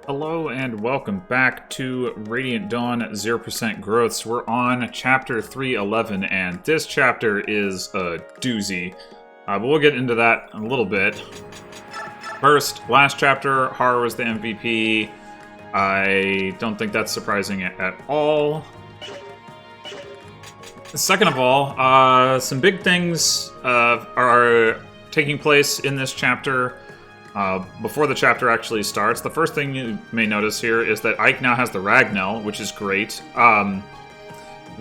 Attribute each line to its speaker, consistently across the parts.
Speaker 1: Hello and welcome back to Radiant Dawn 0% Growths. We're on Chapter 311, and this chapter is a doozy. But we'll get into that in a little bit. First, last chapter, Har was the MVP. I don't think that's surprising at all. Second of all, some big things are taking place in this chapter. Before the chapter actually starts, the first thing you may notice here is that Ike now has the Ragnell, which is great.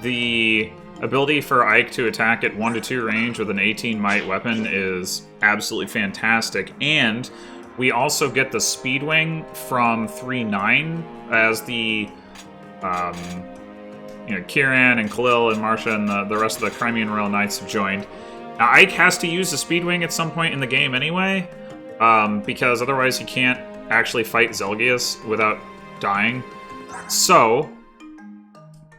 Speaker 1: The ability for Ike to attack at 1 to 2 range with an 18 might weapon is absolutely fantastic, and we also get the Speed Wing from 3-9 as the Kiran and Khalil and Marsha and the rest of the Crimean Royal Knights have joined. Now, Ike has to use the Speed Wing at some point in the game anyway, because otherwise he can't actually fight Zelgius without dying. So,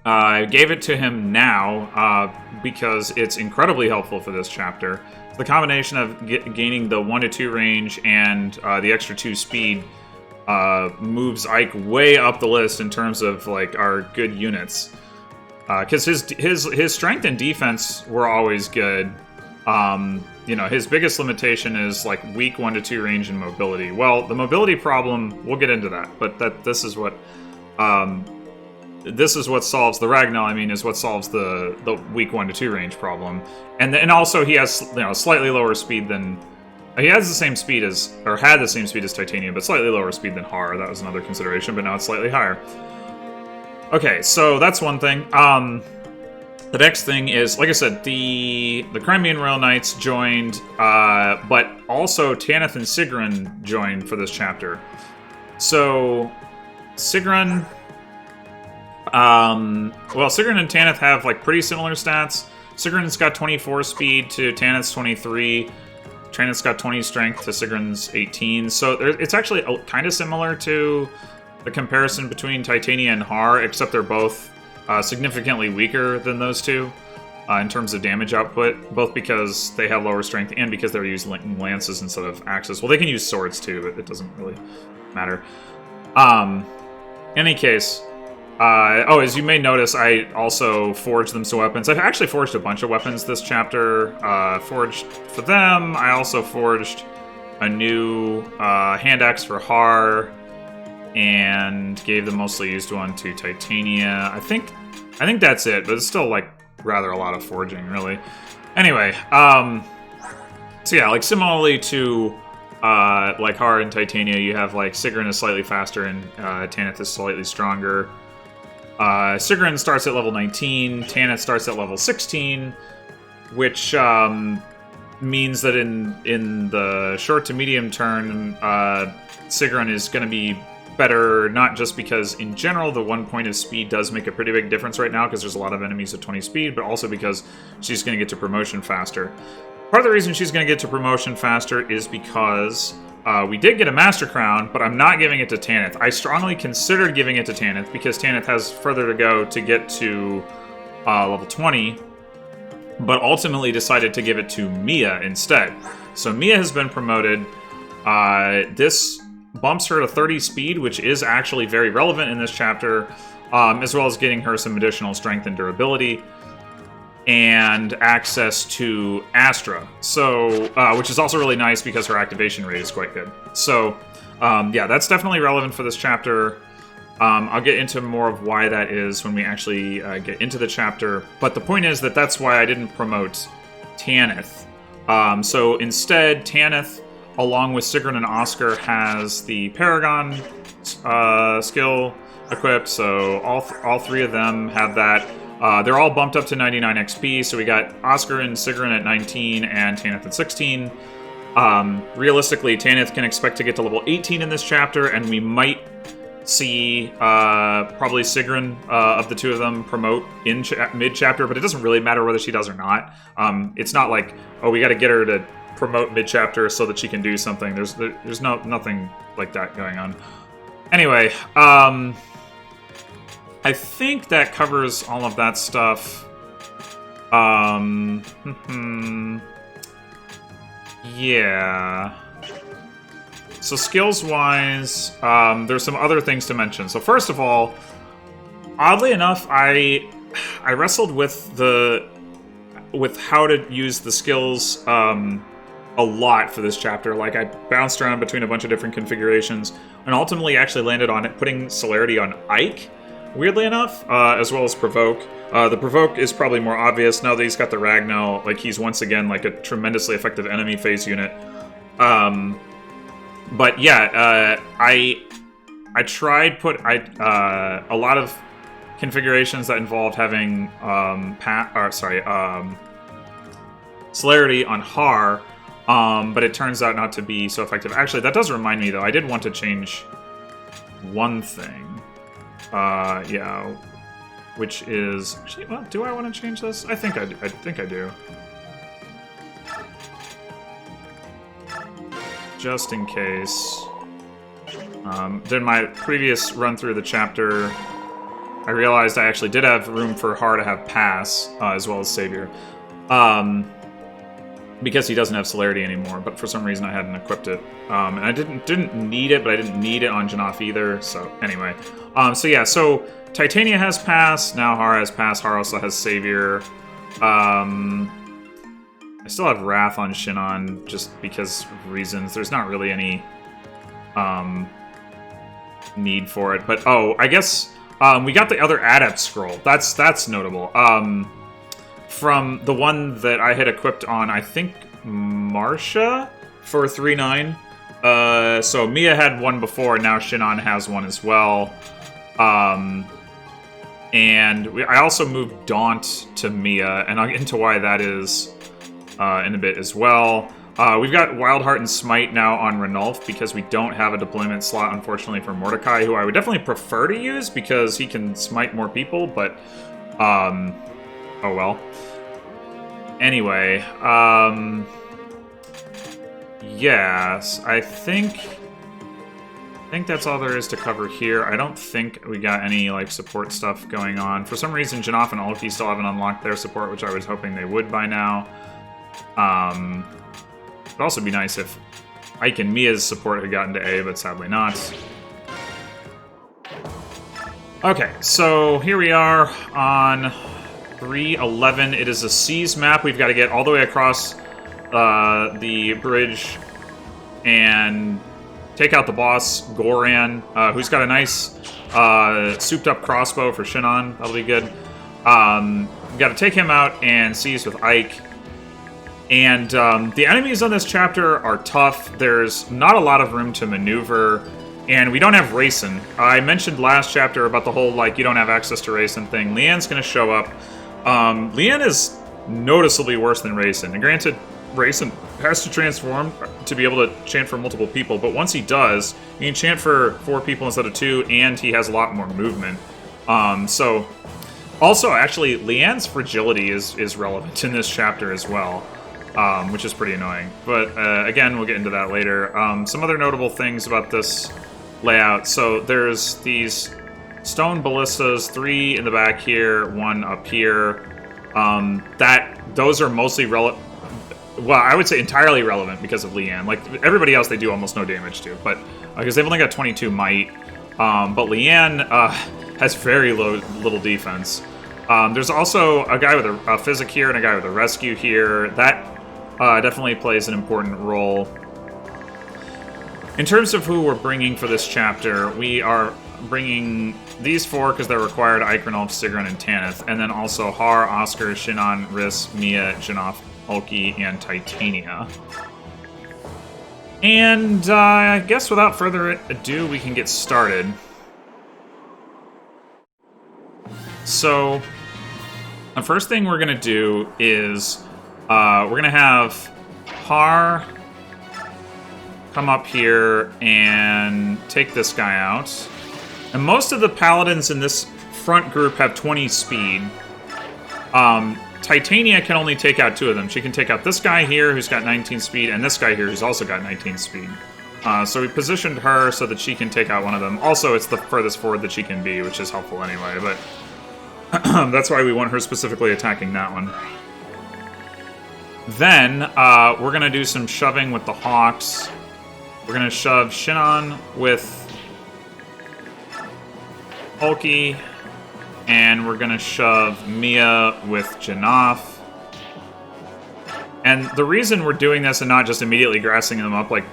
Speaker 1: I gave it to him now, because it's incredibly helpful for this chapter. The combination of gaining the 1 to 2 range and the extra 2 speed moves Ike way up the list in terms of like our good units. Because his strength and defense were always good. His biggest limitation is like weak 1 to 2 range and mobility. Well, the mobility problem, we'll get into that, but this is what solves the Ragnall. I mean, is what solves the weak 1 to 2 range problem. And also he has slightly lower speed than he has the same speed as had the same speed as Titania, but slightly lower speed than Har. That was another consideration, but now it's slightly higher. Okay, so that's one thing. The next thing is, like I said, the Crimean Royal Knights joined, but also Tanith and Sigrun joined for this chapter. So, Sigrun... Sigrun and Tanith have, like, pretty similar stats. Sigrun's got 24 speed to Tanith's 23. Tanith's got 20 strength to Sigrun's 18. So, it's actually kind of similar to the comparison between Titania and Har, except they're both significantly weaker than those two in terms of damage output, both because they have lower strength and because they're using lances instead of axes. Well, they can use swords too, but it doesn't really matter. In any case, as you may notice, I also forged them some weapons. I've actually forged a bunch of weapons this chapter. Forged for them. I also forged a new hand axe for Har, and gave the mostly used one to Titania. I think that's it, but it's still, like, rather a lot of forging, really. Anyway, so yeah, like, similarly to, like, Har and Titania, you have, like, Sigrun is slightly faster and Tanith is slightly stronger. Sigrun starts at level 19, Tanith starts at level 16, which, means that in the short to medium term, Sigrun is going to be better, not just because in general the 1 point of speed does make a pretty big difference right now because there's a lot of enemies at 20 speed, but also because she's going to get to promotion faster. Part of the reason she's going to get to promotion faster is because we did get a Master Crown, but I'm not giving it to Tanith. I strongly considered giving it to Tanith because Tanith has further to go to get to level 20, but ultimately decided to give it to Mia instead. So Mia has been promoted. This bumps her to 30 speed, which is actually very relevant in this chapter, as well as getting her some additional strength and durability, and access to Astra, so which is also really nice because her activation rate is quite good. So, yeah, that's definitely relevant for this chapter. I'll get into more of why that is when we actually get into the chapter, but the point is that that's why I didn't promote Tanith. So instead, Tanith, along with Sigrun and Oscar, has the Paragon skill equipped, so all three of them have that. They're all bumped up to 99 XP, so we got Oscar and Sigrun at 19 and Tanith at 16. Realistically, Tanith can expect to get to level 18 in this chapter, and we might see probably Sigrun, of the two of them, promote in mid-chapter, but it doesn't really matter whether she does or not. It's not like, oh, we gotta get her to promote mid-chapter so that she can do something. There's nothing like that going on. Anyway, I think that covers all of that stuff. Yeah. So skills-wise, there's some other things to mention. So first of all, oddly enough, I wrestled with how to use the skills a lot for this chapter. Like, I bounced around between a bunch of different configurations, and ultimately actually landed on it, putting Celerity on Ike, weirdly enough, as well as Provoke. The Provoke is probably more obvious now that he's got the Ragno. Like, he's once again like a tremendously effective enemy phase unit. But yeah, I tried a lot of configurations that involved having Celerity on Har, but it turns out not to be so effective. Actually, that does remind me though, I did want to change one thing. Yeah, which is actually, well, do I want to change this? I think I do. Just in case. During my previous run through the chapter, I realized I actually did have room for Har to have Pass, as well as Savior. Because he doesn't have Celerity anymore, but for some reason I hadn't equipped it. And I didn't need it, but I didn't need it on Janaf either, so anyway. So yeah, so Titania has Pass, now Har has Pass, Har also has Savior. I still have Wrath on Shinon, just because of reasons. There's not really any need for it. But, oh, I guess we got the other Adept Scroll. That's notable. From the one that I had equipped on, I think, Marcia for 3-9. So Mia had one before, and now Shinon has one as well. And I also moved Daunt to Mia, and I'll get into why that is in a bit as well. We've got Wildheart and Smite now on Ranulf because we don't have a deployment slot, unfortunately, for Mordecai, who I would definitely prefer to use because he can smite more people, but oh well. Anyway, yes, I think that's all there is to cover here. I don't think we got any like support stuff going on. For some reason, Janaf and Ulki still haven't unlocked their support, which I was hoping they would by now. It'd also be nice if Ike and Mia's support had gotten to A, but sadly not. Okay, so here we are on 311. It is a seas map. We've got to get all the way across the bridge and take out the boss, Goran, who's got a nice souped-up crossbow for Shinon. That'll be good. We've got to take him out and seize with Ike. And the enemies on this chapter are tough. There's not a lot of room to maneuver, and we don't have Rayson. I mentioned last chapter about the whole, like, you don't have access to Rayson thing. Leanne's going to show up. Leanne is noticeably worse than Rayson. And granted, Rayson has to transform to be able to chant for multiple people, but once he does, he can chant for 4 people instead of 2, and he has a lot more movement. So, also, actually, Leanne's fragility is relevant in this chapter as well. Which is pretty annoying. But, again, we'll get into that later. Some other notable things about this layout. So, there's these stone ballistas, 3 in the back here, 1 up here. Those are mostly relevant. Well, I would say entirely relevant because of Leanne. Like, everybody else they do almost no damage to. But, because they've only got 22 might. But Leanne has very little defense. There's also a guy with a physic here and a guy with a rescue here. That definitely plays an important role. In terms of who we're bringing for this chapter, we are bringing these 4 because they're required: Ike, Ranulf, Sigrun, and Tanith. And then also Har, Oscar, Shinon, Riss, Mia, Janaf, Ulki, and Titania. And I guess without further ado, we can get started. So, the first thing we're going to do is we're going to have Har come up here and take this guy out. And most of the paladins in this front group have 20 speed. Titania can only take out 2 of them. She can take out this guy here, who's got 19 speed, and this guy here, who's also got 19 speed. So we positioned her so that she can take out one of them. Also, it's the furthest forward that she can be, which is helpful anyway, but that's why we want her specifically attacking that one. Then, we're going to do some shoving with the Hawks. We're gonna shove Shinon with Hulky, and we're gonna shove Mia with Jannoth. And the reason we're doing this and not just immediately grassing them up like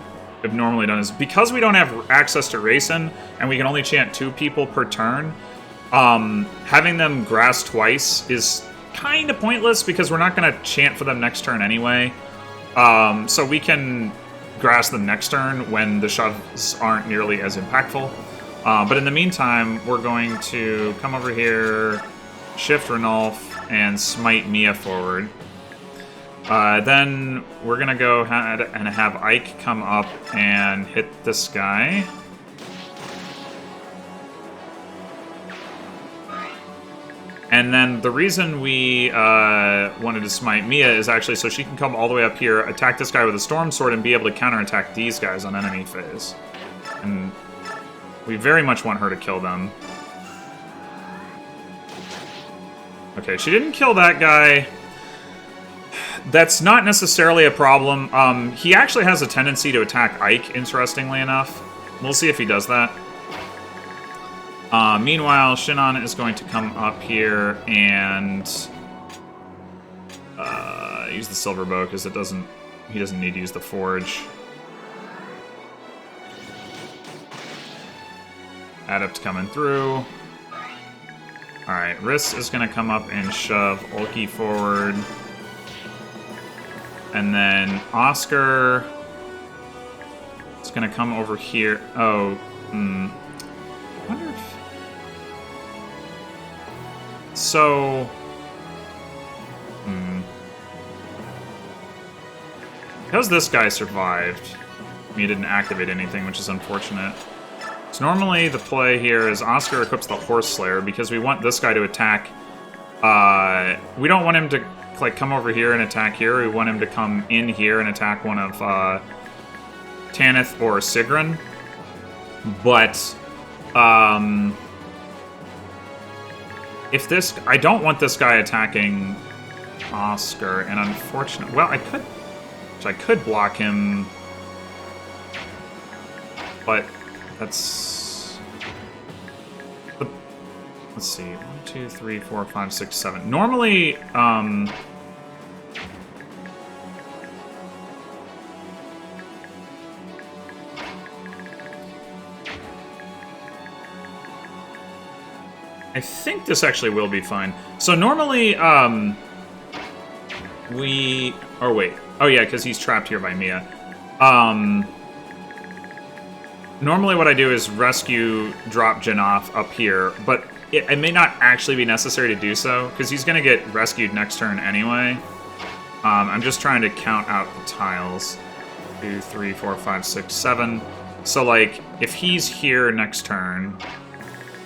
Speaker 1: I've normally done is because we don't have access to Racing, and we can only chant 2 people per turn. Having them grass twice is kind of pointless because we're not going to chant for them next turn anyway. So we can grass them next turn when the shoves aren't nearly as impactful. But in the meantime, we're going to come over here, shift Ranulf, and smite Mia forward. Then we're going to go ahead and have Ike come up and hit this guy. And then the reason we wanted to smite Mia is actually so she can come all the way up here, attack this guy with a Storm Sword, and be able to counterattack these guys on enemy phase. And we very much want her to kill them. Okay, she didn't kill that guy. That's not necessarily a problem. He actually has a tendency to attack Ike, interestingly enough. We'll see if he does that. Meanwhile, Shinon is going to come up here and use the Silver Bow because he doesn't need to use the Forge. Adept coming through. Alright, Riss is going to come up and shove Ulki forward. And then Oscar is going to come over here. Oh, I wonder if... So... Because this guy survived, he didn't activate anything, which is unfortunate. So normally the play here is Oscar equips the Horse Slayer because we want this guy to attack. We don't want him to like come over here and attack here. We want him to come in here and attack one of Tanith or Sigrun. But if this, I don't want this guy attacking Oscar, and unfortunately, well, I could block him, but that's. Let's see, 1, 2, 3, 4, 5, 6, 7. Normally, I think this actually will be fine. So normally, we... Oh, wait. Oh, yeah, because he's trapped here by Mia. Normally what I do is rescue, drop Jannoth up here, but it may not actually be necessary to do so, because he's going to get rescued next turn anyway. I'm just trying to count out the tiles. 2, 3, 4, 5, 6, 7. So, like, if he's here next turn,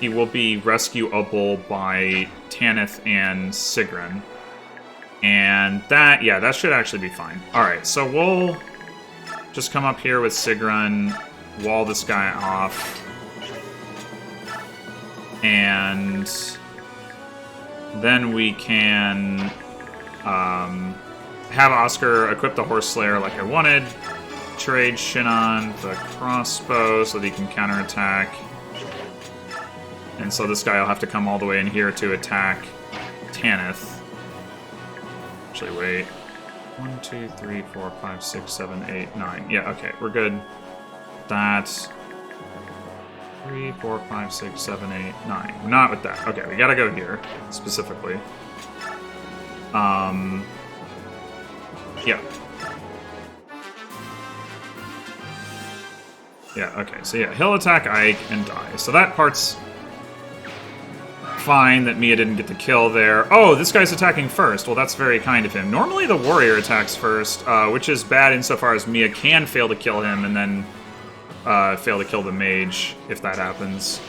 Speaker 1: he will be rescuable by Tanith and Sigrun. And that, yeah, that should actually be fine. Alright, so we'll just come up here with Sigrun, wall this guy off, and then we can have Oscar equip the Horse Slayer like I wanted, trade Shinon the crossbow so that he can counterattack. And so this guy will have to come all the way in here to attack Tanith. Actually, wait. 1, 2, 3, 4, 5, 6, 7, 8, 9. Yeah, okay, we're good. That's 3, 4, 5, 6, 7, 8, 9. Not with that. Okay, we gotta go here, specifically. Yeah. Yeah, okay, so yeah, he'll attack Ike and die. So that part's fine that Mia didn't get the kill there. Oh, this guy's attacking first. Well, that's very kind of him. Normally the warrior attacks first, which is bad insofar as Mia can fail to kill him and then fail to kill the mage if that happens.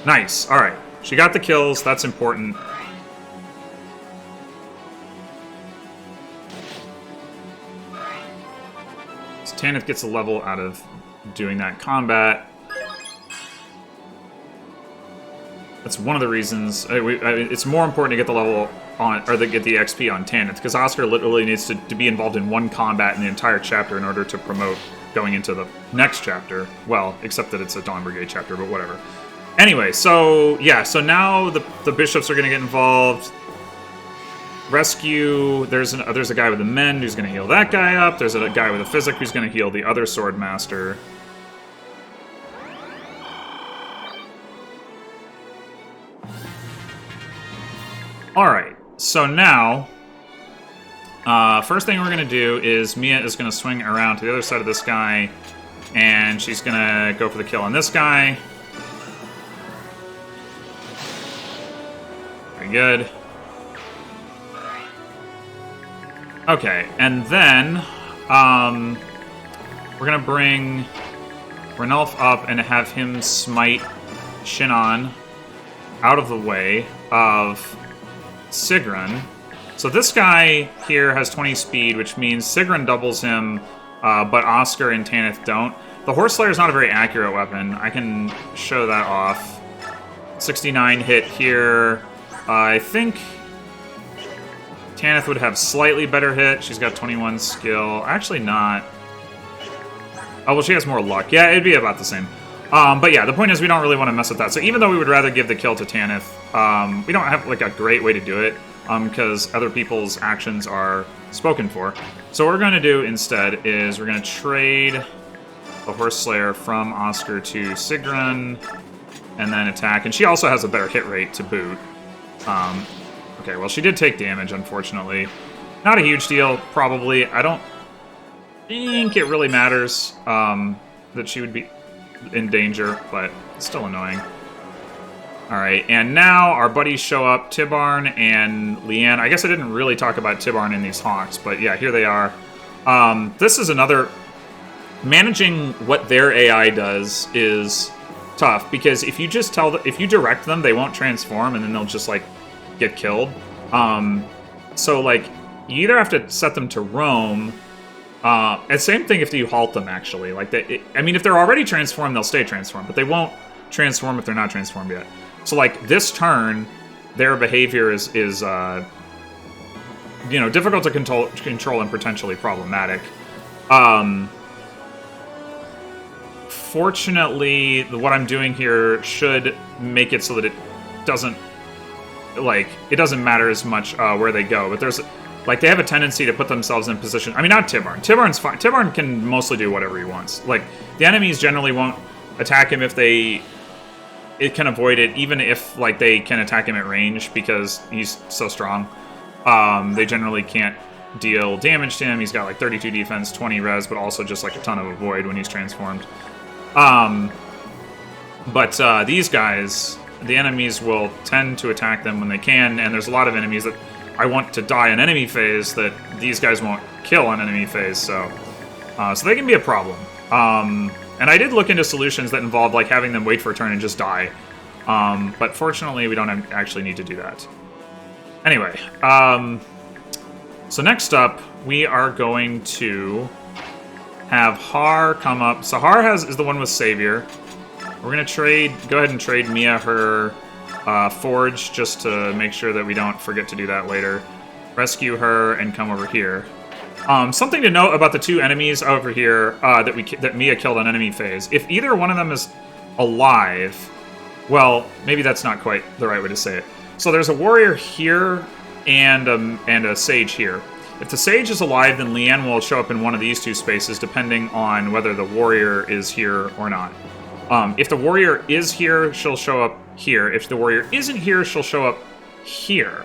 Speaker 1: Nice. Alright. She got the kills. That's important. So Tanith gets a level out of doing that combat. That's one of the reasons. It's more important to get the level on, or they get the XP on Tanith, because Oscar literally needs to be involved in one combat in the entire chapter in order to promote going into the next chapter. Well, except that it's a Dawn Brigade chapter, but whatever. Anyway, so yeah, so now the bishops are going to get involved. Rescue. There's a guy with a mend who's going to heal that guy up. There's a guy with a physic who's going to heal the other sword master. All right. So now, first thing we're going to do is Mia is going to swing around to the other side of this guy, and she's going to go for the kill on this guy. Very good. Okay, and then we're going to bring Ranulf up and have him smite Shinon out of the way of Sigrun. So this guy here has 20 speed, which means Sigrun doubles him, but Oscar and Tanith don't. The Horse Slayer is not a very accurate weapon. I can show that off. 69 hit here. I think Tanith would have slightly better hit. She's got 21 skill. Actually not. Oh, well, she has more luck. Yeah, it'd be about the same. But yeah, the point is we don't really want to mess with that. So even though we would rather give the kill to Tanith, we don't have like a great way to do it, because other people's actions are spoken for. So what we're going to do instead is we're going to trade the Horse Slayer from Oscar to Sigrun, and then attack. And she also has a better hit rate to boot. Okay, well, she did take damage, unfortunately. Not a huge deal, probably. I don't think it really matters that she would be in danger, but it's still annoying. Alright, and now our buddies show up, Tibarn and Leanne. I guess I didn't really talk about Tibarn in these Hawks, but yeah, here they are. This is another... Managing what their AI does is tough, because if you just if you direct them, they won't transform, and then they'll just, like, get killed. So, like, you either have to set them to roam, and same thing if you halt them, actually. Like, I mean, if they're already transformed, they'll stay transformed, but they won't transform if they're not transformed yet. So, like, this turn, their behavior is you know, difficult to control and potentially problematic. Fortunately, what I'm doing here should make it so that it doesn't, like, it doesn't matter as much where they go, but there's, like, they have a tendency to put themselves in position. I mean, not Tibarn. Tibarn's fine. Tibarn can mostly do whatever he wants. Like, the enemies generally won't attack him if it can avoid it, even if, like, they can attack him at range, because he's so strong. They generally can't deal damage to him. He's got, like, 32 defense, 20 res, but also just, like, a ton of avoid when he's transformed. But these guys, the enemies will tend to attack them when they can, and there's a lot of enemies that I want to die in enemy phase that these guys won't kill on enemy phase, so they can be a problem. And I did look into solutions that involve, like, having them wait for a turn and just die, but fortunately we don't actually need to do that. Anyway, so next up we are going to have Har come up. So Har is the one with Savior. We're going to go ahead and trade Mia her Forge, just to make sure that we don't forget to do that later. Rescue her and come over here. Something to note about the two enemies over here that Mia killed on enemy phase. If either one of them is alive, well, maybe that's not quite the right way to say it. So there's a warrior here and a sage here. If the sage is alive, then Leanne will show up in one of these two spaces, depending on whether the warrior is here or not. If the warrior is here, she'll show up here. If the warrior isn't here, she'll show up here.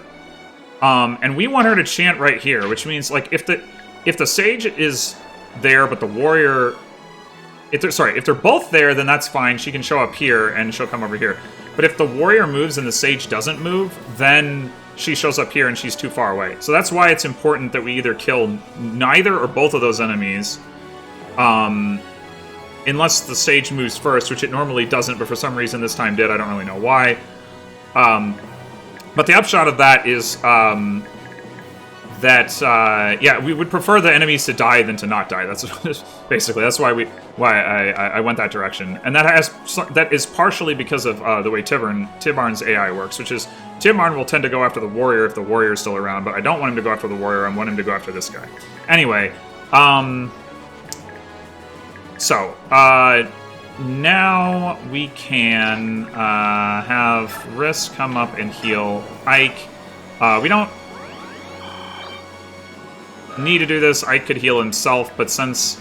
Speaker 1: And we want her to chant right here, which means, like, if the sage is there, but the warrior... If they're both there, then that's fine. She can show up here, and she'll come over here. But if the warrior moves and the sage doesn't move, then she shows up here and she's too far away. So that's why it's important that we either kill neither or both of those enemies, unless the sage moves first, which it normally doesn't, but for some reason this time did. I don't really know why. But the upshot of that is yeah, we would prefer the enemies to die than to not die. That's basically, that's why I went that direction, and that is partially because of the way Tibarn's AI works, which is Tiamarn will tend to go after the warrior if the warrior is still around, but I don't want him to go after the warrior. I want him to go after this guy. Anyway, so, now we can have Riss come up and heal Ike. We don't need to do this. Ike could heal himself, but since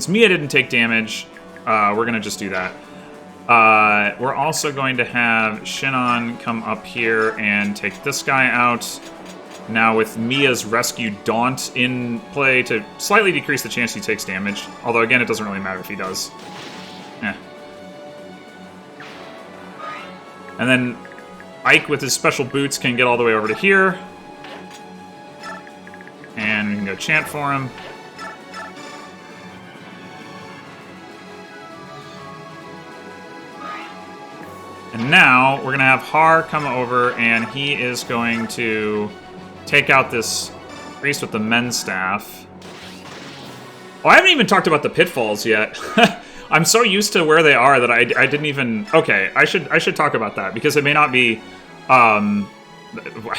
Speaker 1: Mia didn't take damage, we're going to just do that. We're also going to have Shinon come up here and take this guy out. Now with Mia's Rescue Daunt in play to slightly decrease the chance he takes damage. Although, again, it doesn't really matter if he does. And then Ike with his special boots can get all the way over to here. And we can go chant for him. And now we're going to have Har come over, and he is going to take out this priest with the men's staff. Oh, I haven't even talked about the pitfalls yet. I'm so used to where they are that I didn't even... Okay, I should talk about that, because it may not be...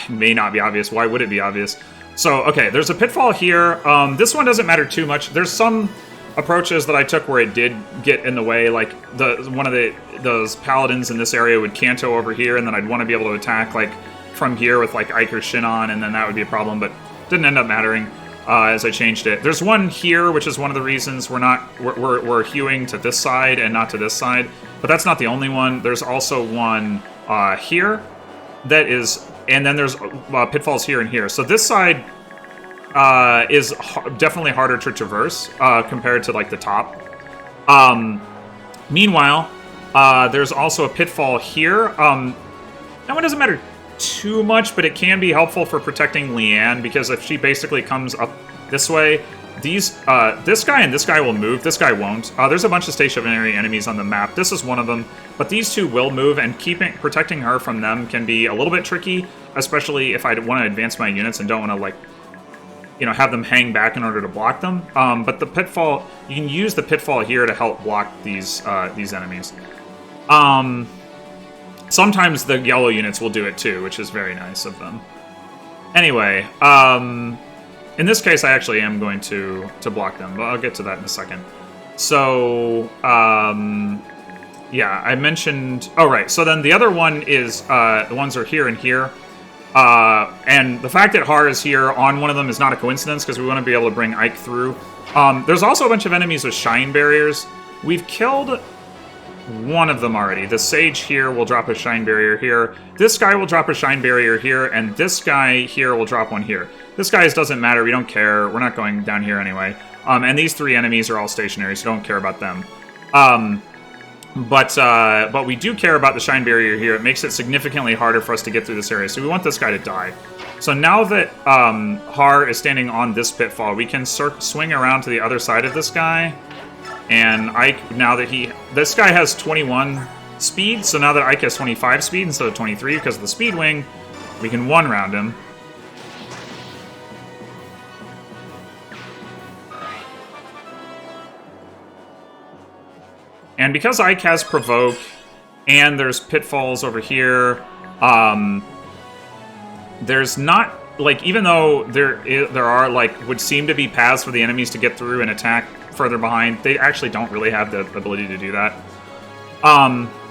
Speaker 1: may not be obvious. Why would it be obvious? So, okay, there's a pitfall here. This one doesn't matter too much. There's some approaches that I took where it did get in the way, like one of those paladins in this area would canto over here, and then I'd want to be able to attack like from here with like Ike or Shinon, and then that would be a problem, but didn't end up mattering as I changed it. There's one here, which is one of the reasons we're hewing to this side and not to this side, but that's not the only one. There's also one here that is, and then there's pitfalls here and here. So this side is definitely harder to traverse compared to like the top. Meanwhile, there's also a pitfall here. That one doesn't matter too much, but it can be helpful for protecting Leanne, because if she basically comes up this way, this guy and this guy will move. This guy won't. There's a bunch of stationary enemies on the map. This is one of them, but these two will move, and protecting her from them can be a little bit tricky, especially if I want to advance my units and don't want to like, have them hang back in order to block them. But the pitfall, you can use the pitfall here to help block these enemies. Sometimes the yellow units will do it too, which is very nice of them. Anyway, in this case, I actually am going to block them, but I'll get to that in a second. So, yeah, I mentioned... Oh, right. So then the other one is, the ones are here and here. And the fact that Har is here on one of them is not a coincidence, because we want to be able to bring Ike through. There's also a bunch of enemies with shine barriers. We've killed one of them already. The sage here will drop a shine barrier here. This guy will drop a shine barrier here, and this guy here will drop one here. This guy's doesn't matter. We don't care. We're not going down here anyway. And these three enemies are all stationary, so don't care about them. But we do care about the shine barrier here. It makes it significantly harder for us to get through this area, so we want this guy to die. So now that Har is standing on this pitfall, we can swing around to the other side of this guy. And Ike, now that this guy has 21 speed, so now that Ike has 25 speed instead of 23 because of the speed wing, we can one-round him. And because Ike has Provoke, and there's pitfalls over here, there's not, like, even though there are, like, would seem to be paths for the enemies to get through and attack further behind, they actually don't really have the ability to do that.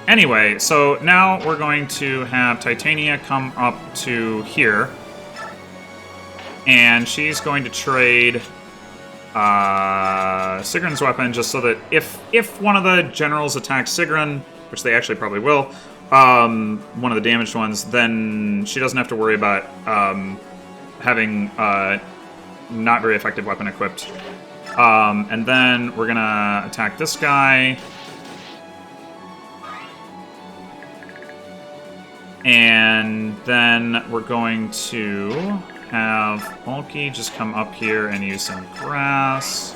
Speaker 1: Anyway, so now we're going to have Titania come up to here, and she's going to trade Sigrun's weapon, just so that if one of the generals attacks Sigrun, which they actually probably will, one of the damaged ones, then she doesn't have to worry about having not very effective weapon equipped. And then we're gonna attack this guy. And then we're going to have Bulky just come up here and use some grass.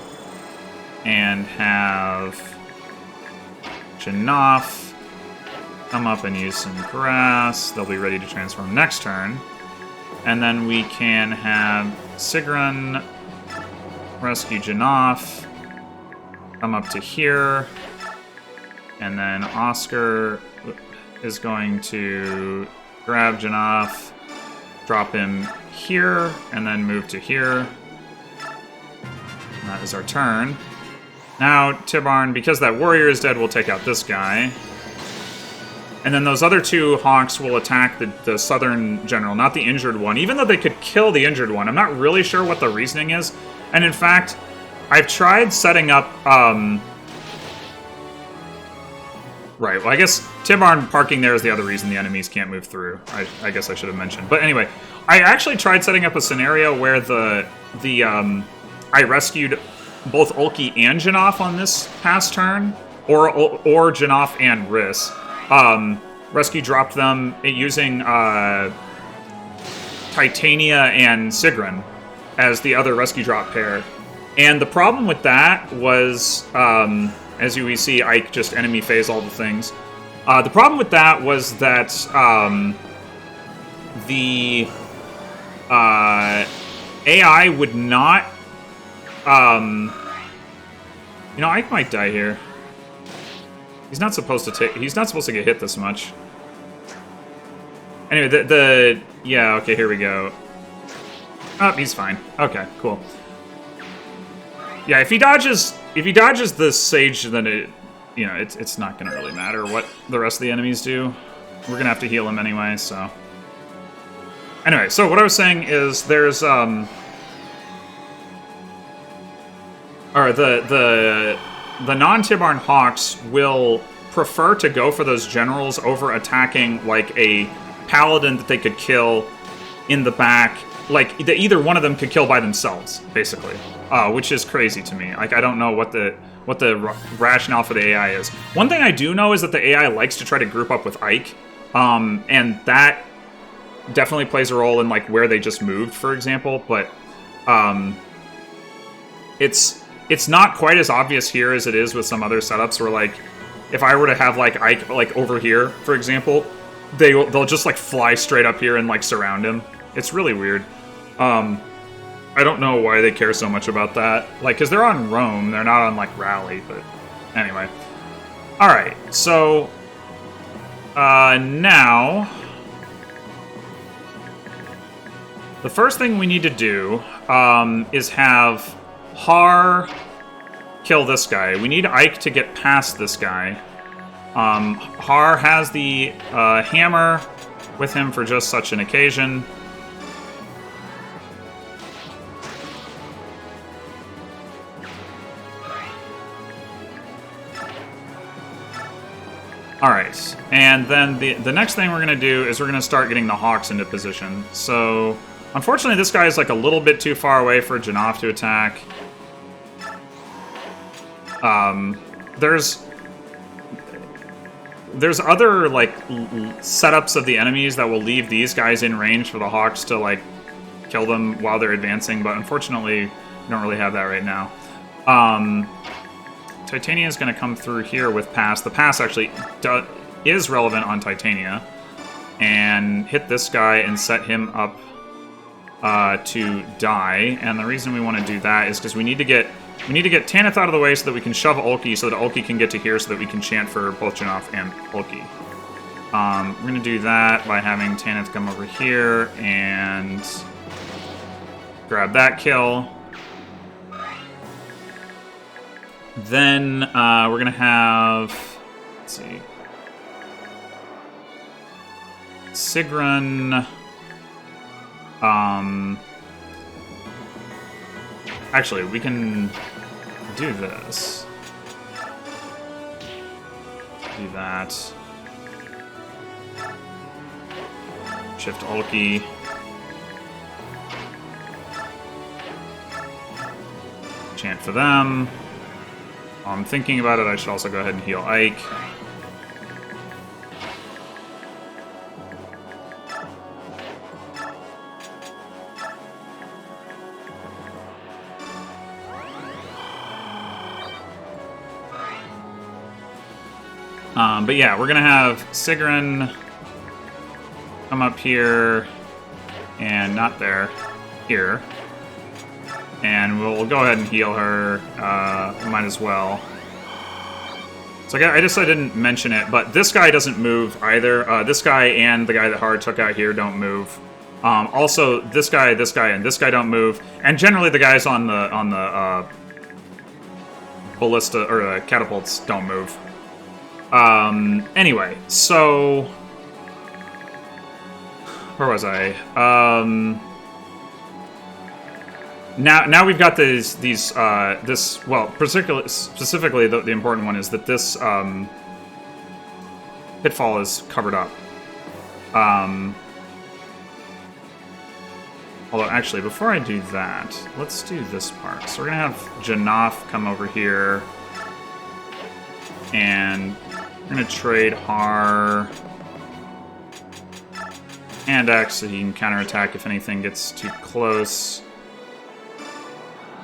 Speaker 1: And have Janaf come up and use some grass. They'll be ready to transform next turn. And then we can have Sigrun rescue Janaf, come up to here, and then Oscar is going to grab Janaf, drop him here, and then move to here. And that is our turn. Now, Tibarn, because that warrior is dead, will take out this guy. And then those other two Hawks will attack the southern general, not the injured one, even though they could kill the injured one. I'm not really sure what the reasoning is. And in fact, I've tried setting up... Right, well, I guess Tibarn parking there is the other reason the enemies can't move through. I guess I should have mentioned. But anyway, I actually tried setting up a scenario where I rescued both Ulki and Janaf on this past turn, or Janaf and Riss. Rescue dropped them using Titania and Sigrun as the other rescue drop pair. And the problem with that was... as we see, Ike just enemy phase all the things. The problem with that was that the AI would not... you know, Ike might die here. He's not supposed to get hit this much. Anyway, yeah, okay, here we go. Oh, he's fine. Okay, cool. Yeah, if he dodges the Sage, then it's not gonna really matter what the rest of the enemies do. We're gonna have to heal him anyway, so. Anyway, so what I was saying is there's the non-Tibarn Hawks will prefer to go for those generals over attacking like a paladin that they could kill in the back. Like either one of them could kill by themselves, basically. Which is crazy to me. Like, I don't know what the rationale for the AI is. One thing I do know is that the AI likes to try to group up with Ike, and that definitely plays a role in like where they just moved, for example. But it's not quite as obvious here as it is with some other setups where, like, if I were to have like Ike like over here, for example, they'll just like fly straight up here and like surround him. It's really weird. I don't know why they care so much about that. Like, because they're on Rome, they're not on, like, Rally, but anyway. Alright, so... now... the first thing we need to do is have Har kill this guy. We need Ike to get past this guy. Har has the hammer with him for just such an occasion. Alright, and then the next thing we're going to do is we're going to start getting the Hawks into position. So, unfortunately this guy is like a little bit too far away for Janaf to attack. There's other, like, setups of the enemies that will leave these guys in range for the Hawks to, like, kill them while they're advancing, but unfortunately we don't really have that right now. Titania is going to come through here with Pass. The Pass actually is relevant on Titania. And hit this guy and set him up to die. And the reason we want to do that is because we need to get Tanith out of the way so that we can shove Ulki so that Ulki can get to here so that we can chant for both Janaf and Ulki. We're going to do that by having Tanith come over here and grab that kill. Then we're going to have, let's see, Sigrun. Actually, we can do this. Do that. Shift Ulki. Chant for them. While I'm thinking about it, I should also go ahead and heal Ike. But yeah, we're gonna have Sigrun come up here, and not there, here. And we'll go ahead and heal her, might as well. So I guess I didn't mention it, but this guy doesn't move either. This guy and the guy that Hard took out here don't move. Also, this guy, and this guy don't move. And generally, the guys on the ballista or catapults don't move. Anyway, so where was I? Now we've got this well, specifically the important one is that this pitfall is covered up. Although actually, before I do that, let's do this part. So we're gonna have Janaf come over here, and we're gonna trade Har and X so he can counterattack if anything gets too close.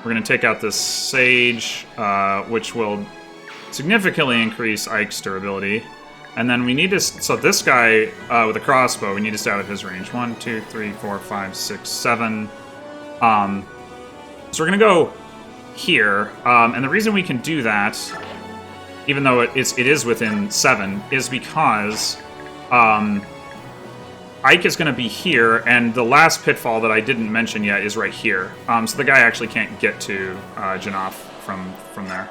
Speaker 1: We're going to take out this Sage, which will significantly increase Ike's durability. And then we need to... So this guy with a crossbow, we need to stay out of his range. 1, 2, 3, 4, 5, 6, 7. So we're going to go here. And the reason we can do that, even though it is within 7, is because... Ike is going to be here, and the last pitfall that I didn't mention yet is right here. So the guy actually can't get to Janaf from there.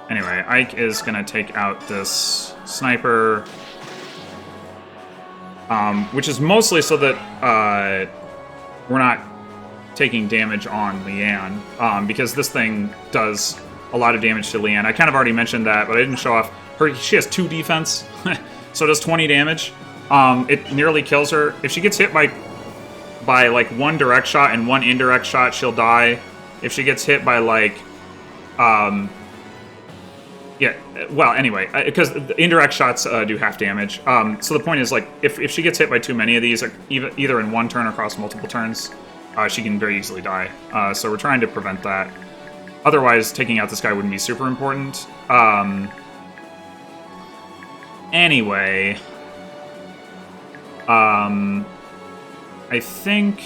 Speaker 1: Anyway, Ike is going to take out this sniper, which is mostly so that we're not taking damage on Leanne, because this thing does a lot of damage to Leanne. I kind of already mentioned that, but I didn't show off. She has 2 defense, so it does 20 damage. It nearly kills her. If she gets hit by like 1 direct shot and 1 indirect shot, she'll die. If she gets hit by like, yeah, well, anyway, because the indirect shots do half damage. So the point is, like, if she gets hit by too many of these, either in 1 turn or across multiple turns, she can very easily die. So we're trying to prevent that. Otherwise, taking out this guy wouldn't be super important. Anyway... I think...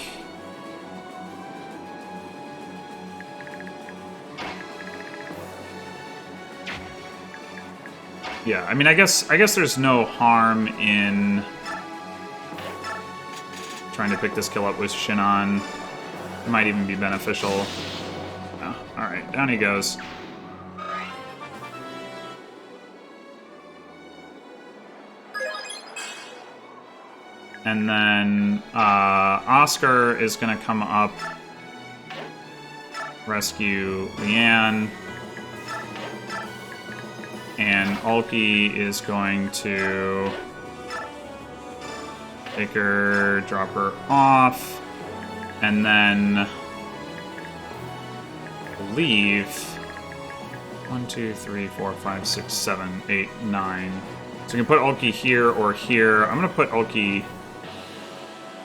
Speaker 1: Yeah, I mean, I guess there's no harm in trying to pick this kill up with Shinon. It might even be beneficial. Oh, alright, down he goes. And then Oscar is going to come up, rescue Leanne, and Ulki is going to take her, drop her off, and then leave 1, 2, 3, 4, 5, 6, 7, 8, 9. So we can put Ulki here or here. I'm going to put Ulki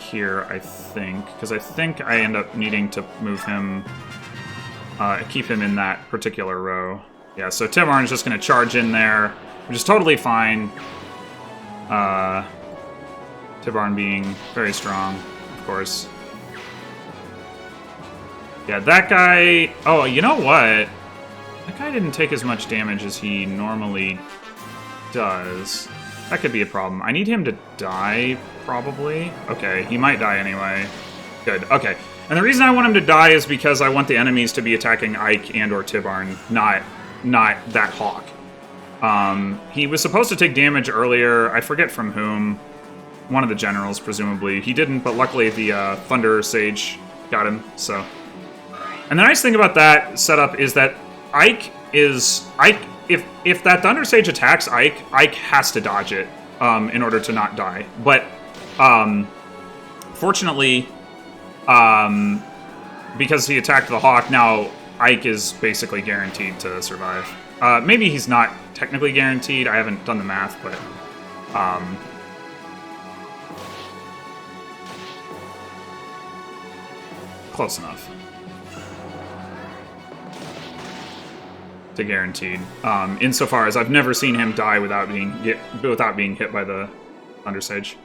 Speaker 1: here, I think, because I think I end up needing to move him, keep him in that particular row. Yeah, so Tivarn's just going to charge in there, which is totally fine. Tivarn being very strong, of course. Yeah, that guy... Oh, you know what? That guy didn't take as much damage as he normally does. That could be a problem. I need him to die, probably. Okay, he might die anyway. Good, okay. And the reason I want him to die is because I want the enemies to be attacking Ike and or Tivarn, not that Hawk. He was supposed to take damage earlier. I forget from whom. One of the generals, presumably. He didn't, but luckily the Thunder Sage got him, so. And the nice thing about that setup is that Ike is... If that Thunder Sage attacks Ike, Ike has to dodge it in order to not die. But fortunately, because he attacked the Hawk, now Ike is basically guaranteed to survive. Maybe he's not technically guaranteed. I haven't done the math, but... close enough. To guaranteed. Insofar as I've never seen him die without being hit by the Thunder Sage.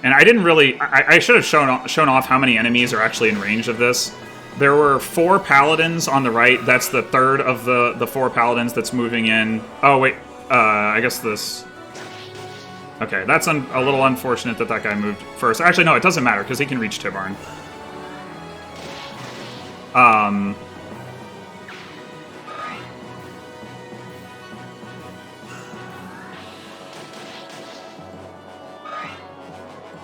Speaker 1: And I didn't really... I should have shown off how many enemies are actually in range of this. There were 4 paladins on the right. That's the third of the 4 paladins that's moving in. Oh, wait. I guess this... Okay, that's a little unfortunate that that guy moved first. Actually, no, it doesn't matter, because he can reach Tibarn.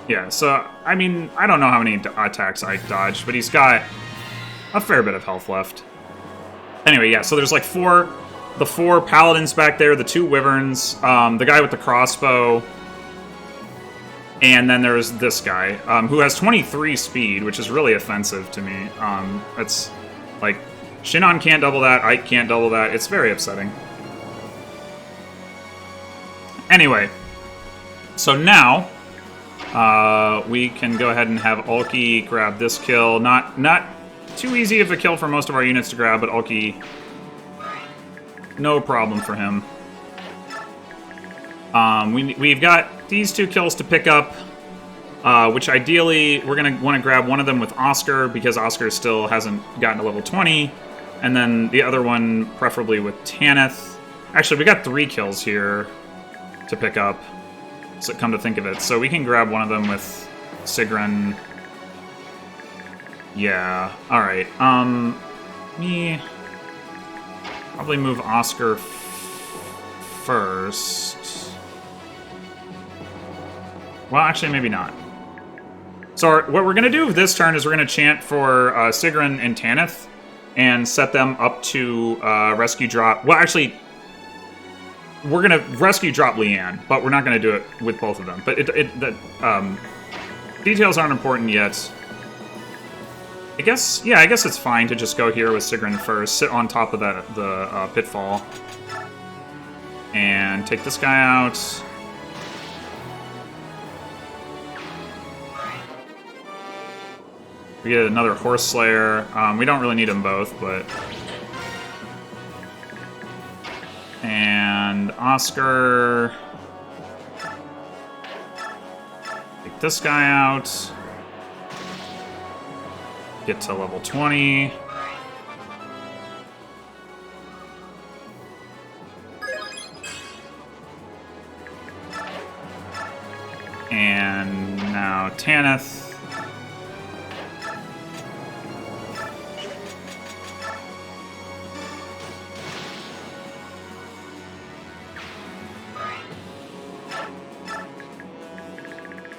Speaker 1: Yeah, so, I mean, I don't know how many attacks I dodged, but he's got a fair bit of health left. Anyway, yeah, so there's like the 4 paladins back there, the 2 wyverns, the guy with the crossbow, and then there's this guy, who has 23 speed, which is really offensive to me. It's like, Shinon can't double that, Ike can't double that, it's very upsetting. Anyway, so now... we can go ahead and have Ulki grab this kill. Not too easy of a kill for most of our units to grab, but Ulki, no problem for him. We've got these 2 kills to pick up, which ideally we're going to want to grab one of them with Oscar, because Oscar still hasn't gotten to level 20, and then the other one preferably with Tanith. Actually, we got 3 kills here to pick up. So come to think of it, so we can grab one of them with Sigrun. Yeah, alright. Me probably move Oscar first. Well, actually, maybe not. So what we're going to do this turn is we're going to chant for Sigrun and Tanith and set them up to rescue drop. Well, actually... We're going to rescue drop Leanne, but we're not going to do it with both of them. But the details aren't important yet. I guess it's fine to just go here with Sigrun first, sit on top of the pitfall, and take this guy out. We get another Horse Slayer. We don't really need them both, but... And Oscar... Take this guy out. Get to level 20. And now Tanith.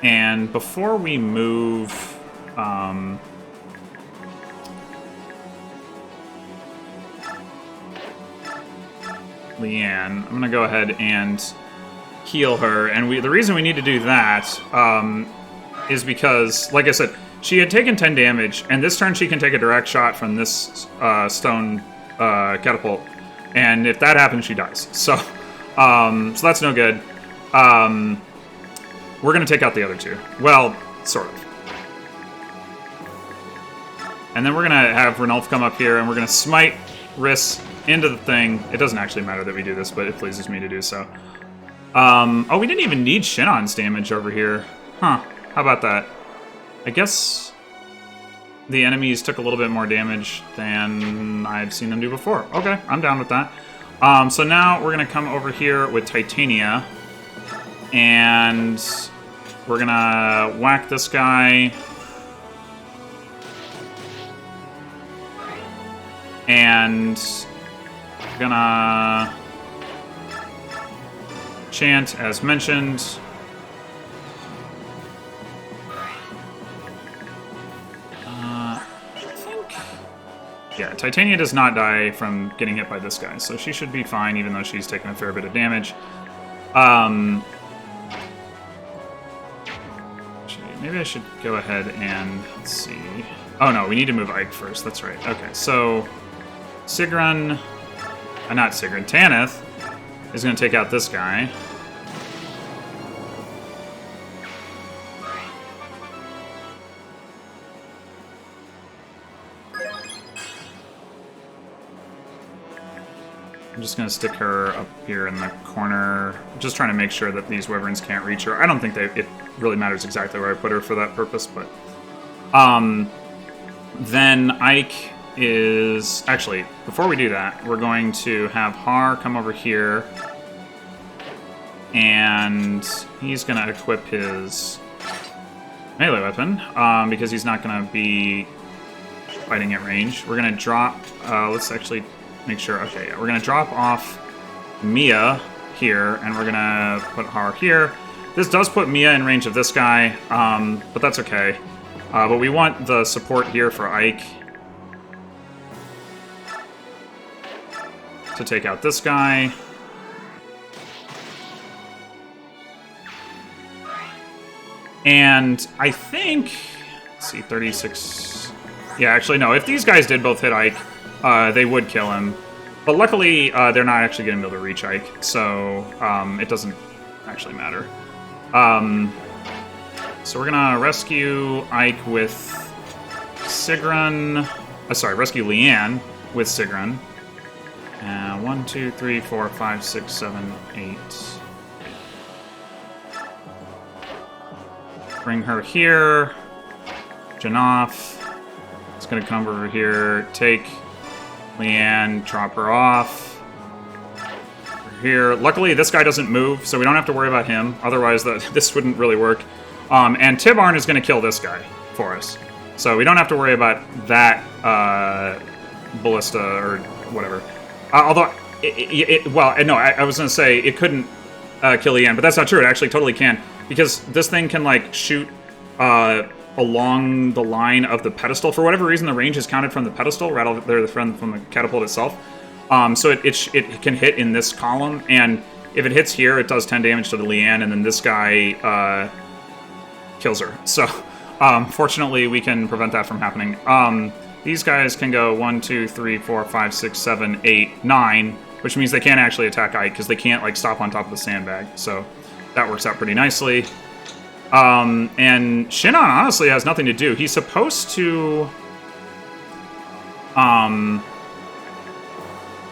Speaker 1: And before we move, Leanne, I'm gonna go ahead and heal her. And the reason we need to do that is because, like I said, she had taken 10 damage, and this turn she can take a direct shot from this stone catapult. And if that happens, she dies. So that's no good. We're going to take out the other 2. Well, sort of. And then we're going to have Ranulf come up here, and we're going to smite Riss into the thing. It doesn't actually matter that we do this, but it pleases me to do so. Oh, we didn't even need Shinon's damage over here. Huh. How about that? I guess the enemies took a little bit more damage than I've seen them do before. Okay, I'm down with that. So now we're going to come over here with Titania. And we're gonna whack this guy. And we're gonna chant as mentioned. I think... Yeah, Titania does not die from getting hit by this guy, so she should be fine, even though she's taken a fair bit of damage. Maybe I should go ahead and, let's see. Oh no, we need to move Ike first, that's right. Okay, so Sigrun, not Sigrun, Tanith is going to take out this guy. I'm just going to stick her up here in the corner, just trying to make sure that these wyverns can't reach her. I don't think it really matters exactly where I put her for that purpose, but... Then Ike is... Actually, before we do that, we're going to have Har come over here. And he's going to equip his melee weapon, because he's not going to be fighting at range. We're going to drop... let's actually make sure... Okay, yeah, we're going to drop off Mia here, and we're going to put Har here. This does put Mia in range of this guy, but that's okay. But we want the support here for Ike to take out this guy. And I think... Let's see, 36... Yeah, actually, no. If these guys did both hit Ike, they would kill him. But luckily, they're not actually going to be able to reach Ike, so it doesn't actually matter. So we're going to rescue Ike with Sigrun... sorry, rescue Leanne with Sigrun. 1, 2, 3, 4, 5, 6, 7, 8... Bring her here. Janoph is going to come over here. Take Leanne, drop her off. Over here. Luckily, this guy doesn't move, so we don't have to worry about him. Otherwise, this wouldn't really work. And Tibarn is going to kill this guy for us. So we don't have to worry about that ballista or whatever. Although, well, no, I was going to say it couldn't kill Leanne, but that's not true. It actually totally can. Because this thing can, like, shoot along the line of the pedestal. For whatever reason, the range is counted from the pedestal rather than from the catapult itself. So it can hit in this column, and if it hits here, it does 10 damage to the Leanne, and then this guy kills her. So, fortunately, we can prevent that from happening. These guys can go 1, 2, 3, 4, 5, 6, 7, 8, 9, which means they can't actually attack Ike, because they can't, like, stop on top of the sandbag. So that works out pretty nicely. And Shinon honestly has nothing to do. He's supposed to...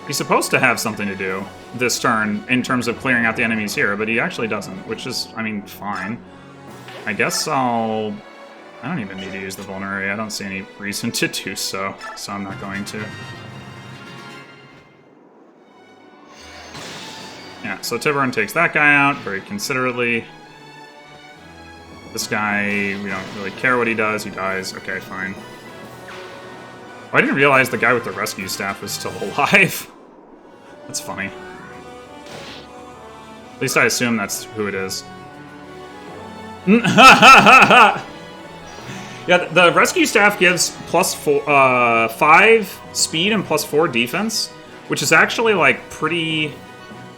Speaker 1: he's supposed to have something to do this turn in terms of clearing out the enemies here, but he actually doesn't, which is, I mean, fine. I guess I don't even need to use the Vulnerary. I don't see any reason to do so, so I'm not going to. Yeah, so Tibarn takes that guy out very considerately. This guy, we don't really care what he does. He dies. Okay, fine. Oh, I didn't realize the guy with the rescue staff was still alive. That's funny. At least I assume that's who it is. Yeah, the rescue staff gives +5 speed and +4 defense, which is actually, like, pretty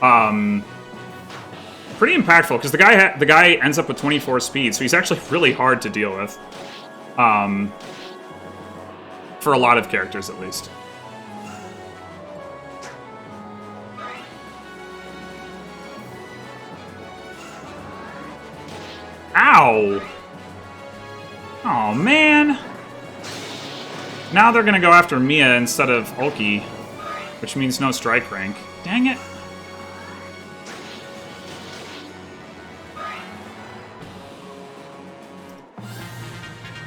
Speaker 1: impactful, because the guy ends up with 24 speed, so he's actually really hard to deal with. For a lot of characters, at least. Ow! Oh man! Now they're gonna go after Mia instead of Ulki, which means no strike rank. Dang it.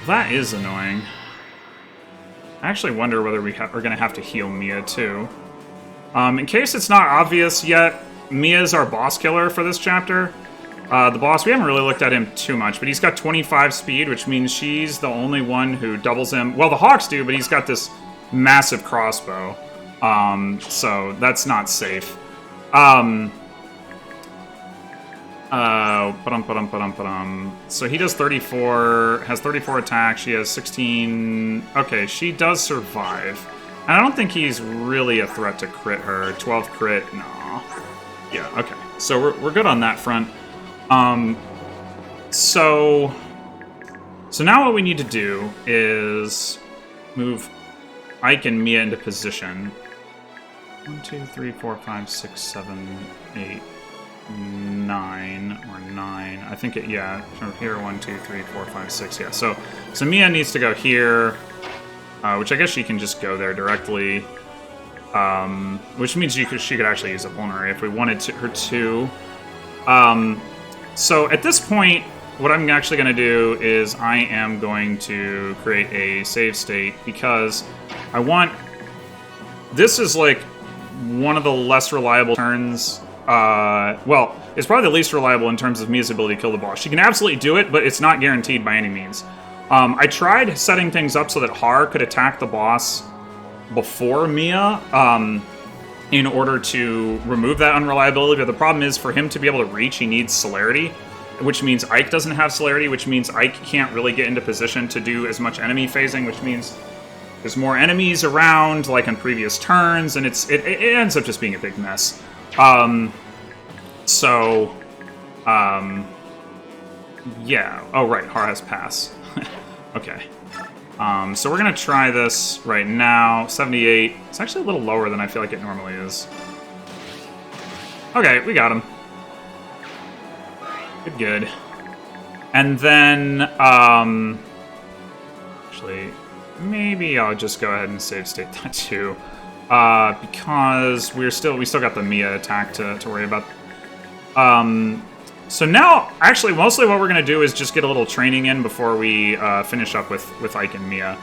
Speaker 1: That is annoying. I actually wonder whether we are going to have to heal Mia, too. In case it's not obvious yet, Mia's our boss killer for this chapter. The boss, we haven't really looked at him too much, but he's got 25 speed, which means she's the only one who doubles him. Well, the Hawks do, but he's got this massive crossbow. So that's not safe. So he does 34, has 34 attack, she has 16... Okay, she does survive. And I don't think he's really a threat to crit her. 12 crit, no. Yeah, okay. So we're good on that front. So now what we need to do is move Ike and Mia into position. 1, 2, 3, 4, 5, 6, 7, 8... 9 or 9. I think it, yeah, from here 1, 2, 3, 4, 5, 6. Yeah, so Mia needs to go here, which I guess she can just go there directly, which means she could actually use a Vulnerary if we wanted her to. So at this point, what I'm actually going to do is I am going to create a save state because I want... This is like one of the less reliable turns. Well, it's probably the least reliable in terms of Mia's ability to kill the boss. She can absolutely do it, but it's not guaranteed by any means. I tried setting things up so that Har could attack the boss before Mia in order to remove that unreliability, but the problem is for him to be able to reach, he needs celerity, which means Ike doesn't have celerity, which means Ike can't really get into position to do as much enemy phasing, which means there's more enemies around, like on previous turns, and it ends up just being a big mess. Yeah. Oh, right, Har has pass. Okay. So we're going to try this right now. 78. It's actually a little lower than I feel like it normally is. Okay, we got him. Good, good. And then, actually, maybe I'll just go ahead and save state that too. Because we still got the Mia attack to worry about. So now, actually, mostly what we're going to do is just get a little training in before we finish up with Ike and Mia.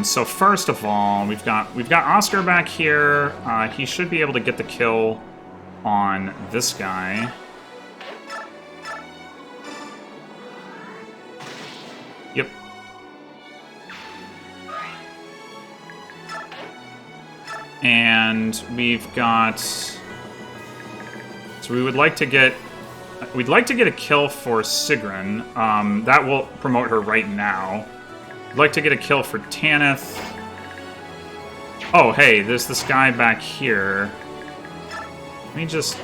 Speaker 1: So first of all, we've got Oscar back here. He should be able to get the kill on this guy. Yep. And we've got... So we would like to get... We'd like to get a kill for Sigrun. That will promote her right now. We'd like to get a kill for Tanith. Oh, hey, there's this guy back here. Let me just...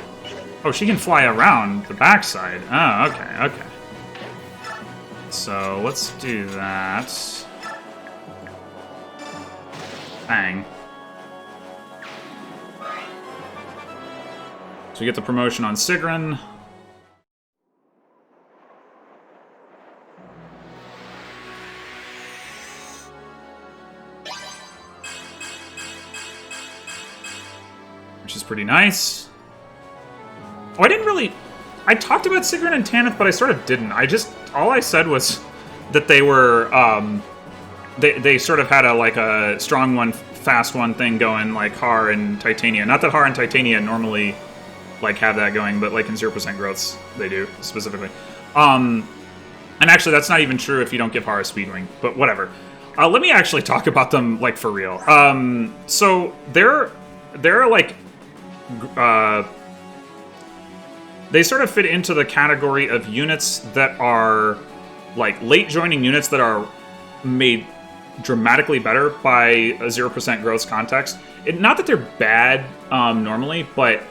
Speaker 1: Oh, she can fly around the backside. Oh, okay, okay. So, let's do that. Bang. So we get the promotion on Sigrun. Which is pretty nice. Oh, I didn't really... I talked about Sigrun and Tanith, but I sort of didn't. All I said was that they were, they sort of had a strong one, fast one thing going, like Har and Titania. Not that Har and Titania normally, have that going, but, in 0% growths, they do, specifically. And actually, that's not even true if you don't give Har a speed wing, but whatever. Let me actually talk about them, for real. So, they're they sort of fit into the category of units that are, late joining units that are made dramatically better by a 0% growth context. Not that they're bad normally, but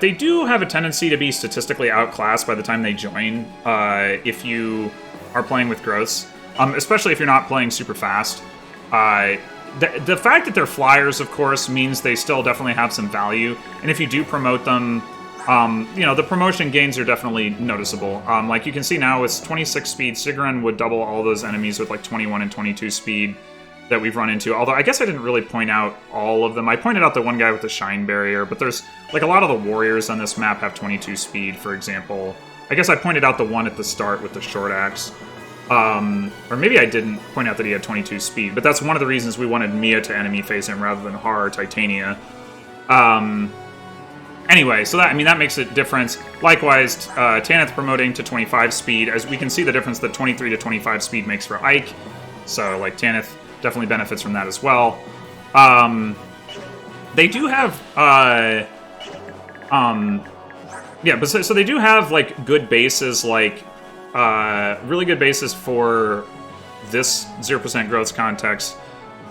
Speaker 1: they do have a tendency to be statistically outclassed by the time they join if you are playing with growths, especially if you're not playing super fast. The fact that they're flyers, of course, means they still definitely have some value, and if you do promote them, the promotion gains are definitely noticeable. You can see now with 26 speed, Sigrun would double all those enemies with 21 and 22 speed that we've run into. Although I guess I didn't really point out all of them. I pointed out the one guy with the shine barrier, but there's a lot of the warriors on this map have 22 speed, for example. I guess I pointed out the one at the start with the short axe. Or maybe I didn't point out that he had 22 speed, but that's one of the reasons we wanted Mia to enemy face him rather than Har or Titania. Anyway, so that makes a difference. Likewise, Tanith promoting to 25 speed, as we can see the difference that 23 to 25 speed makes for Ike. So, Tanith definitely benefits from that as well. They do have, yeah, but so they do have, good bases, really good bases for this 0% growth context.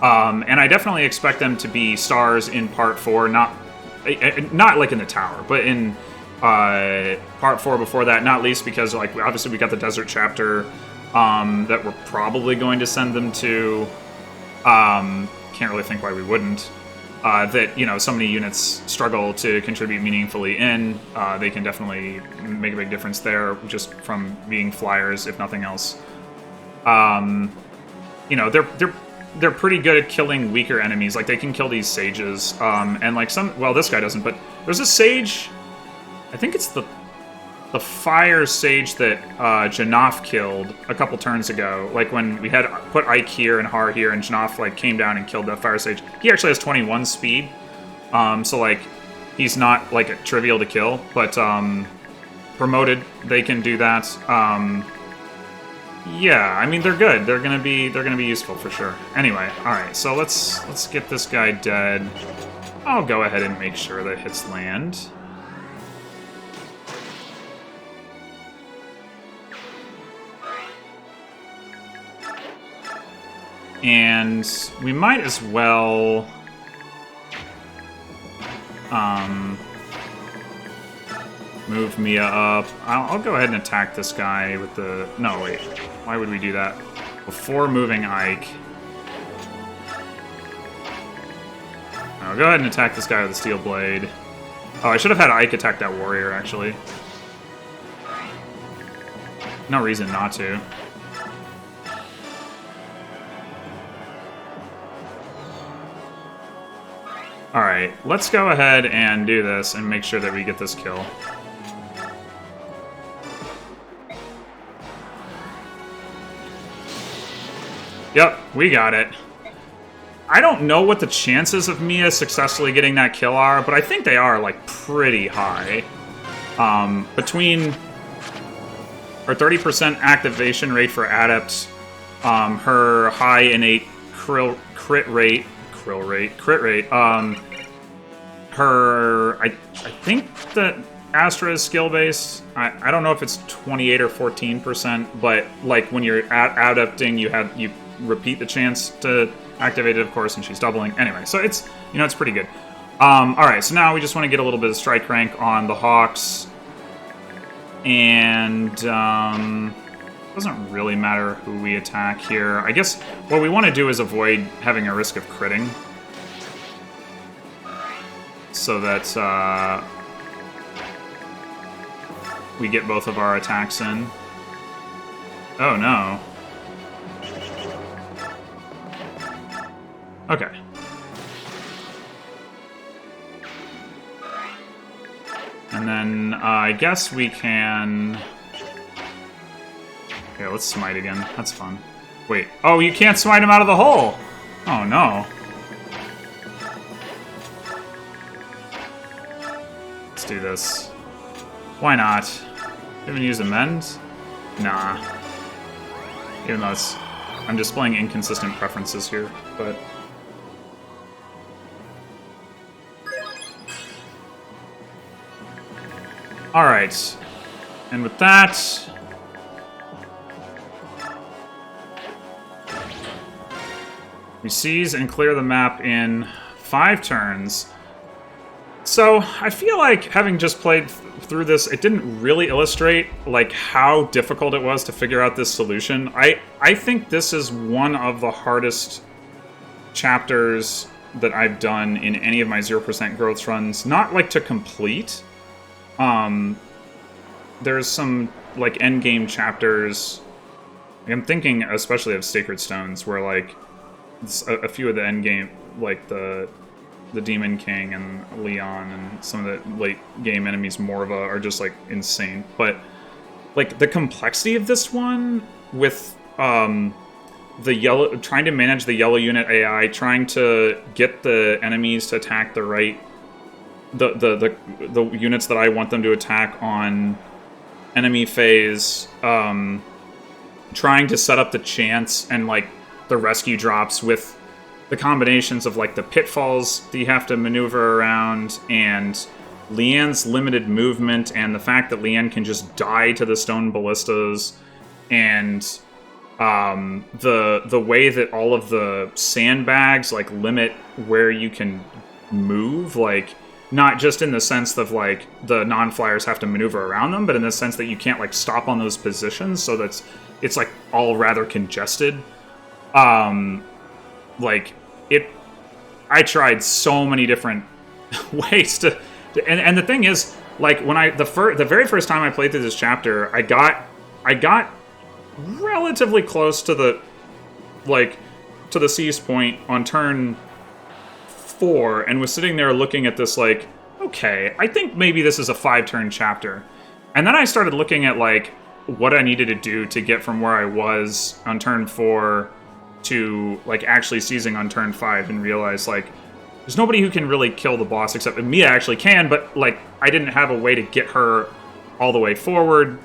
Speaker 1: And I definitely expect them to be stars in Part 4, not in the tower, but in Part 4 before that, not least because, obviously we got the Desert chapter that we're probably going to send them to. Can't really think why we wouldn't. That, so many units struggle to contribute meaningfully in. They can definitely make a big difference there, just from being flyers, if nothing else. They're pretty good at killing weaker enemies. They can kill these sages. And, well, this guy doesn't, but there's a sage... I think it's the the fire sage that Janaf killed a couple turns ago, like when we had put Ike here and Har here, and Janaf like came down and killed that fire sage. He actually has 21 speed, so like he's not like trivial to kill, but promoted they can do that. Yeah, I mean they're good. They're gonna be useful for sure. Anyway, all right, so let's get this guy dead. I'll go ahead and make sure that hits land. And we might as well move Mia up. I'll go ahead and attack this guy with the... No, wait. Why would we do that? Before moving Ike. I'll go ahead and attack this guy with the steel blade. Oh, I should have had Ike attack that warrior, actually. No reason not to. Alright, let's go ahead and do this and make sure that we get this kill. Yep, we got it. I don't know what the chances of Mia successfully getting that kill are, but I think they are, like, pretty high. Between her 30% activation rate for Adept, her high innate crit rate, her, I think that Astra is skill-based. I don't know if it's 28 or 14%, but, like, when you're adapting, you repeat the chance to activate it, of course, and she's doubling. Anyway, so it's, you know, it's pretty good. Alright, so now we just want to get a little bit of strike rank on the Hawks. And, doesn't really matter who we attack here. I guess what we want to do is avoid having a risk of critting. So that, we get both of our attacks in. Oh, no. Okay. And then, I guess we can... Okay, let's smite again. That's fun. Wait. Oh, you can't smite him out of the hole! Oh, no. Let's do this. Why not? Even use Amend? Nah. Even though it's... I'm displaying inconsistent preferences here, but... Alright. And with that... we seize and clear the map in 5 turns. So, I feel like, having just played through this, it didn't really illustrate, like, how difficult it was to figure out this solution. I think this is one of the hardest chapters that I've done in any of my 0% growth runs. Not, like, to complete. There's some, like, endgame chapters... I'm thinking especially of Sacred Stones, where, like, a few of the endgame, like, the Demon King and Leon and some of the late game enemies, Morva, are just, like, insane. But, like, the complexity of this one with the yellow, trying to manage the yellow unit AI, trying to get the enemies to attack the right, the units that I want them to attack on enemy phase, trying to set up the chance and, like, the rescue drops with the combinations of, like, the pitfalls that you have to maneuver around, and Leanne's limited movement, and the fact that Leanne can just die to the stone ballistas, and the way that all of the sandbags, like, limit where you can move, like, not just in the sense of, like, the non-flyers have to maneuver around them, but in the sense that you can't, like, stop on those positions, so that's it's, like, all rather congested. Like, I tried so many different ways to and the thing is, like, when the very first time I played through this chapter, I got relatively close to the, like, to the seize point on turn 4, and was sitting there looking at this, like, okay, I think maybe this is a 5-turn chapter. And then I started looking at, like, what I needed to do to get from where I was on turn 4 to, like, actually seizing on turn 5 and realized, like, there's nobody who can really kill the boss except Mia actually can, but, like, I didn't have a way to get her all the way forward.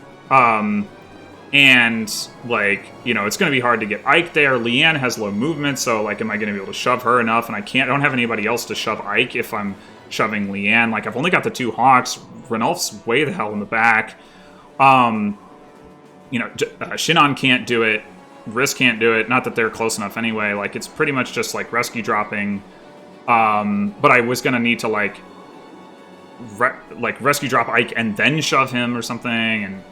Speaker 1: And, like, you know, it's going to be hard to get Ike there. Leanne has low movement, so, like, am I going to be able to shove her enough? And I don't have anybody else to shove Ike if I'm shoving Leanne. Like, I've only got the 2 Hawks. Ranulf's way the hell in the back. You know, Shinon can't do it. Risk can't do it. Not that they're close enough anyway. Like, it's pretty much just, like, rescue dropping. But I was going to need to, like, rescue drop Ike and then shove him or something. And,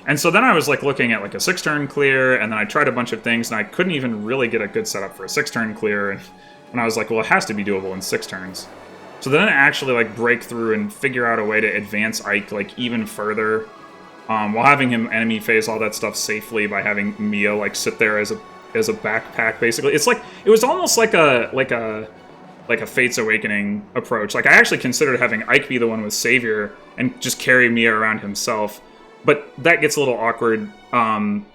Speaker 1: and so then I was, like, looking at, like, a 6-turn clear, and then I tried a bunch of things, and I couldn't even really get a good setup for a 6-turn clear. And I was like, well, it has to be doable in 6 turns. So then I actually, like, break through and figure out a way to advance Ike, like, even further, while having him enemy phase all that stuff safely by having Mia, like, sit there as a backpack, basically. It's like, it was almost like a Fate's Awakening approach. Like, I actually considered having Ike be the one with Savior and just carry Mia around himself. But that gets a little awkward,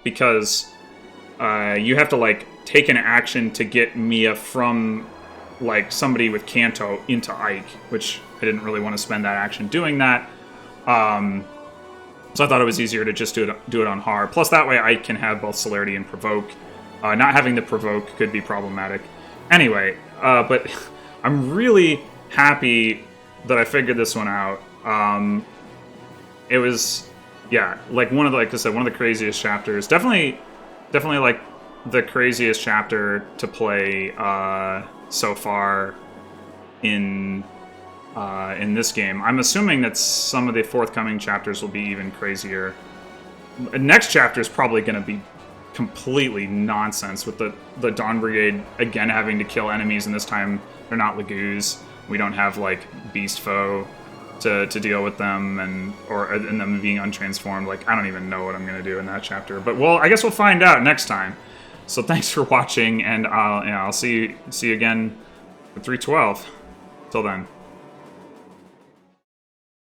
Speaker 1: because you have to, like, take an action to get Mia from, like, somebody with Kanto into Ike, which I didn't really want to spend that action doing that. So I thought it was easier to just do it on Har. Plus, that way Ike can have both Celerity and Provoke. Not having the Provoke could be problematic. Anyway, but I'm really happy that I figured this one out. It was, yeah, like like I said, one of the craziest chapters. Definitely like the craziest chapter to play so far in this game. I'm assuming that some of the forthcoming chapters will be even crazier. Next chapter is probably going to be completely nonsense, with the Dawn Brigade again having to kill enemies, and this time they're not Lagoos. We don't have, like, Beast Foe to deal with them, and them being untransformed. Like, I don't even know what I'm going to do in that chapter. But, well, I guess we'll find out next time. So thanks for watching, and I'll see you again for 312. Till then.